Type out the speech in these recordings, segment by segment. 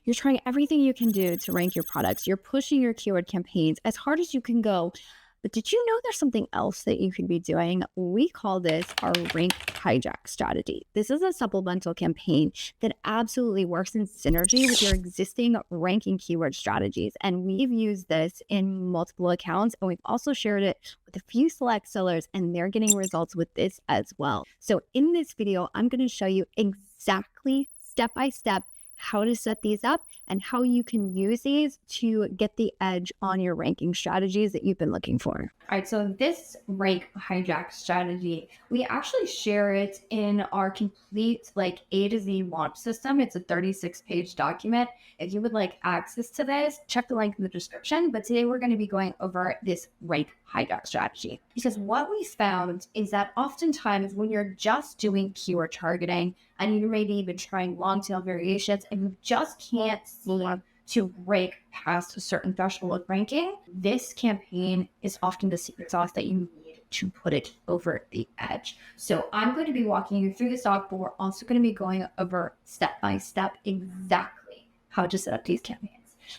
You're trying everything you can do to rank your products. You're pushing your keyword campaigns as hard as you can go. But did you know there's something else that you can be doing? We call this our rank hijack strategy. This is a supplemental campaign that absolutely works in synergy with your existing ranking keyword strategies. And we've used this in multiple accounts, and we've also shared it with a few select sellers, and they're getting results with this as well. So in this video, I'm going to show you exactly step by step how to set these up and how you can use these to get the edge on your ranking strategies that you've been looking for. All right, so this rank hijack strategy, we actually share it in our complete like A to Z launch system. It's a 36-page document. If you would like access to this, check the link in the description. But today we're going to be going over this rank hijack strategy, because what we found is that oftentimes when you're just doing keyword targeting and you're maybe even trying long tail variations and you just can't seem to break past a certain threshold of ranking, this campaign is often the secret sauce that you need to put it over the edge. So I'm going to be walking you through this doc, but we're also going to be going over step by step exactly how to set up these campaigns.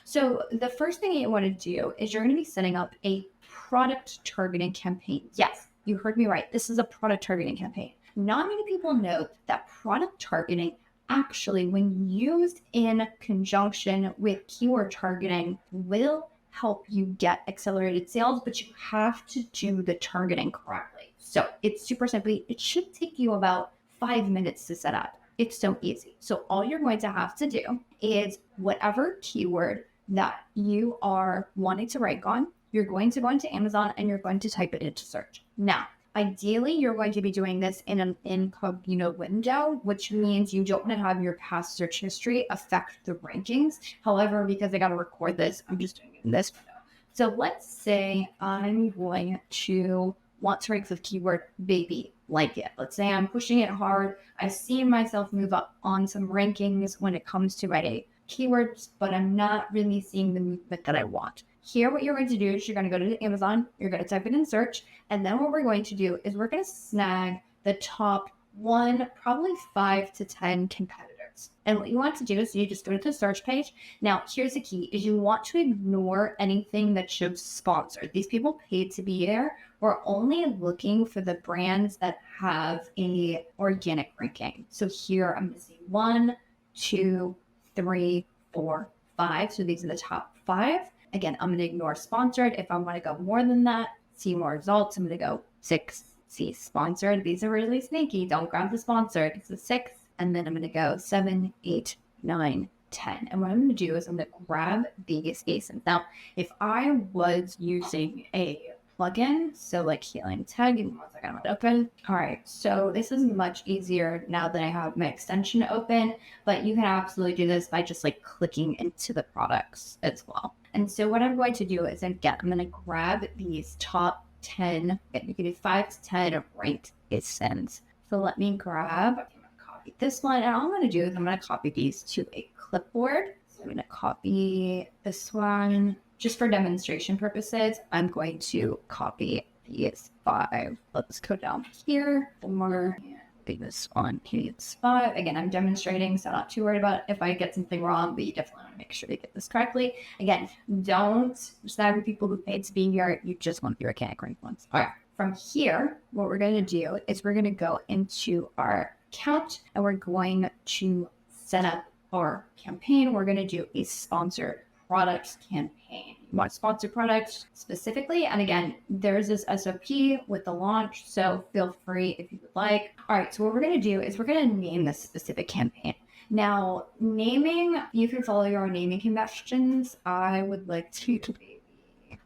So the first thing you want to do is you're going to be setting up a product targeting campaign. Yes, you heard me right. This is a product targeting campaign. Not many people know that product targeting actually, when used in conjunction with keyword targeting, will help you get accelerated sales, but you have to do the targeting correctly. So it's super simple. It should take you about 5 minutes to set up. It's so easy. So all you're going to have to do is whatever keyword that you are wanting to rank on, you're going to go into Amazon and you're going to type it into search. Now, ideally, you're going to be doing this in an incognito window, which means you don't want to have your past search history affect the rankings. However, because I got to record this, I'm just doing it in this window. So let's say I'm going to want to rank the keyword baby blanket. Let's say I'm pushing it hard. I've seen myself move up on some rankings when it comes to my keywords, but I'm not really seeing the movement that I want. Here, what you're going to do is you're going to go to Amazon, you're going to type it in search, and then what we're going to do is we're going to snag the top one, probably 5 to 10 competitors. And what you want to do is you just go to the search page. Now, here's the key, is you want to ignore anything that shows sponsored. These people paid to be there. We're only looking for the brands that have a organic ranking. So here I'm going to see 1, 2, 3, 4, 5. So these are the top 5. Again, I'm going to ignore sponsored. If I want to go more than that, see more results, I'm going to go 6, see sponsored. These are really sneaky. Don't grab the sponsored. It's a 6. And then I'm going to go 7, 8, 9, 10. And what I'm going to do is I'm going to grab these ASINs. Now, if I was using a plugin, so like Healing Tag, give me 1 second, I'm gonna open. All right, so this is much easier now that I have my extension open, but you can absolutely do this by just like clicking into the products as well. And so what I'm going to do is I'm going to grab these top 10, you can do 5 to 10 ranked ASINs. So let me grab, I'm going to copy this one, and all I'm going to do is I'm going to copy these to a clipboard. So I'm going to copy this one. Just for demonstration purposes, I'm going to copy these 5. Let's go down here. 4. This one is 5. Again, I'm demonstrating, so I'm not too worried about if I get something wrong, but you definitely want to make sure you get this correctly. Again, don't snag with people who paid to be here. You just want your organic ranked ones. All right. From here, what we're going to do is we're going to go into our account and we're going to set up our campaign. We're going to do a sponsored products campaign. You want sponsored products specifically. And again, there's this SOP with the launch, so feel free if you would like. All right, so what we're going to do is we're going to name this specific campaign. Now, naming, you can follow your own naming conventions. I would like to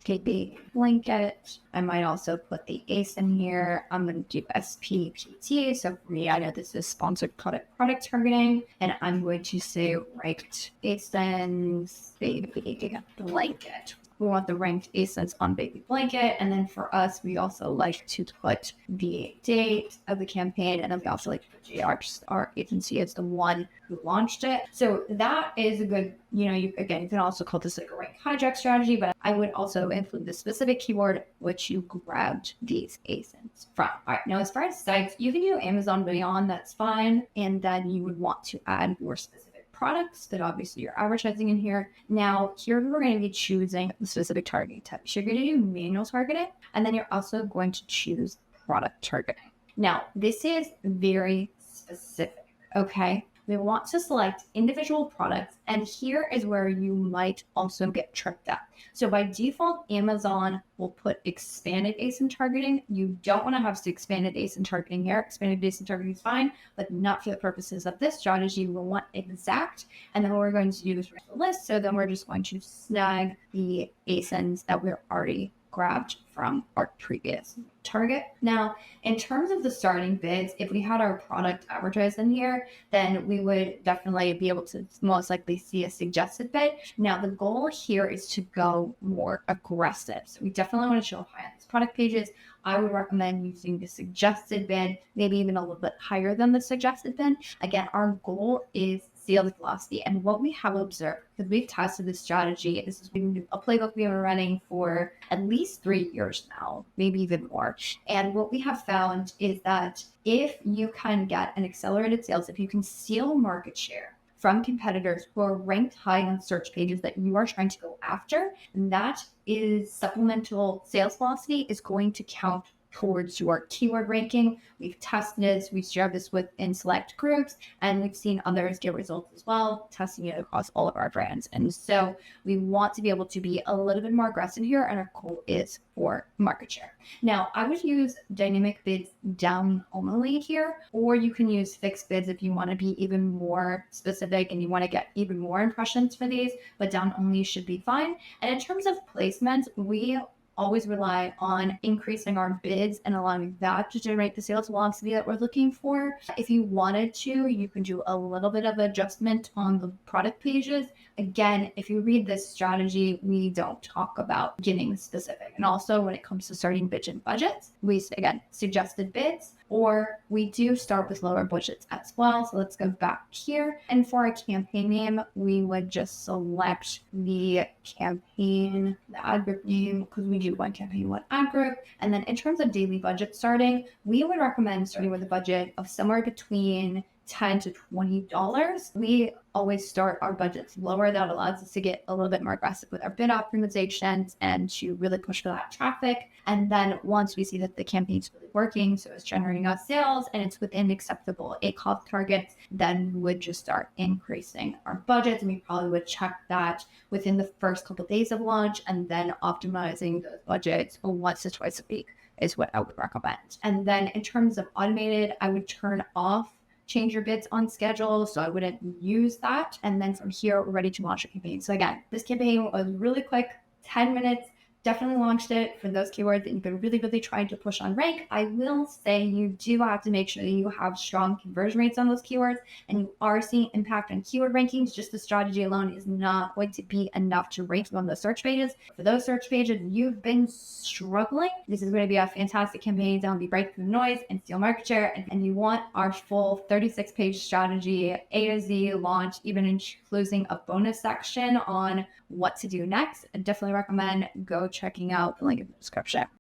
take the blanket. I might also put the ACE in here. I'm going to do SPPT. So for me, I know this is sponsored product targeting, and I'm going to say ranked ASINs baby blanket. We want the ranked ASINs on baby blanket. And then for us, we also like to put the date of the campaign. And then we also like to put GR, our agency is the one who launched it. So that is a good, you can also call this like a rank hijack strategy, but I would also include the specific keyword which you grabbed these ASINs from. All right, now as far as sites, you can do Amazon Beyond, that's fine. And then you would want to add your specific products that obviously you're advertising in here. Now, here we're going to be choosing the specific targeting type. So you're going to do manual targeting, and then you're also going to choose product targeting. Now, this is very specific, okay? We want to select individual products, and here is where you might also get tricked up. So by default, Amazon will put expanded ASIN targeting. You don't want to have expanded ASIN targeting here. Expanded ASIN targeting is fine, but not for the purposes of this strategy. We'll want exact, and then what we're going to do is write the list. So then we're just going to snag the ASINs that we're already grabbed from our previous target. Now, in terms of the starting bids, if we had our product advertised in here, then we would definitely be able to most likely see a suggested bid. Now, the goal here is to go more aggressive. So we definitely want to show high on these product pages. I would recommend using the suggested bid, maybe even a little bit higher than the suggested bid. Again, our goal is sales velocity. And what we have observed, because we've tested this strategy, this is a playbook we've been running for at least 3 years now, maybe even more. And what we have found is that if you can get an accelerated sales, if you can steal market share from competitors who are ranked high on search pages that you are trying to go after, that is supplemental sales velocity is going to count towards your keyword ranking. We've tested this, we've shared this within select groups, and we've seen others get results as well, testing it across all of our brands. And so we want to be able to be a little bit more aggressive here, and our goal is for market share. Now, I would use dynamic bids down only here, or you can use fixed bids if you want to be even more specific and you want to get even more impressions for these, but down only should be fine. And in terms of placement, we always rely on increasing our bids and allowing that to generate the sales velocity that we're looking for. If you wanted to, you can do a little bit of adjustment on the product pages. Again, if you read this strategy, we don't talk about getting specific. And also when it comes to starting bids and budgets, we, again, suggested bids, or we do start with lower budgets as well. So let's go back here. And for a campaign name, we would just select the campaign, the ad group name, because we do one campaign, one ad group. And then in terms of daily budget starting, we would recommend starting with a budget of somewhere between $10 to $20. We always start our budgets lower. That allows us to get a little bit more aggressive with our bid optimizations and to really push for that traffic. And then once we see that the campaign's really working, so it's generating us sales and it's within acceptable ACoS targets, then we would just start increasing our budgets. And we probably would check that within the first couple of days of launch, and then optimizing those budgets once or twice a week is what I would recommend. And then in terms of automated, I would turn off change your bids on schedule, so I wouldn't use that. And then from here, we're ready to launch a campaign. So again, this campaign was really quick, 10 minutes. Definitely launched it for those keywords that you've been really trying to push on rank. I will say you do have to make sure that you have strong conversion rates on those keywords and you are seeing impact on keyword rankings. Just the strategy alone is not going to be enough to rank you on those search pages. For those search pages you've been struggling, this is going to be a fantastic campaign that will be break through the noise and steal market share. And you want our full 36-page strategy, A to Z launch, even including a bonus section on what to do next. I definitely recommend go checking out the link in the description.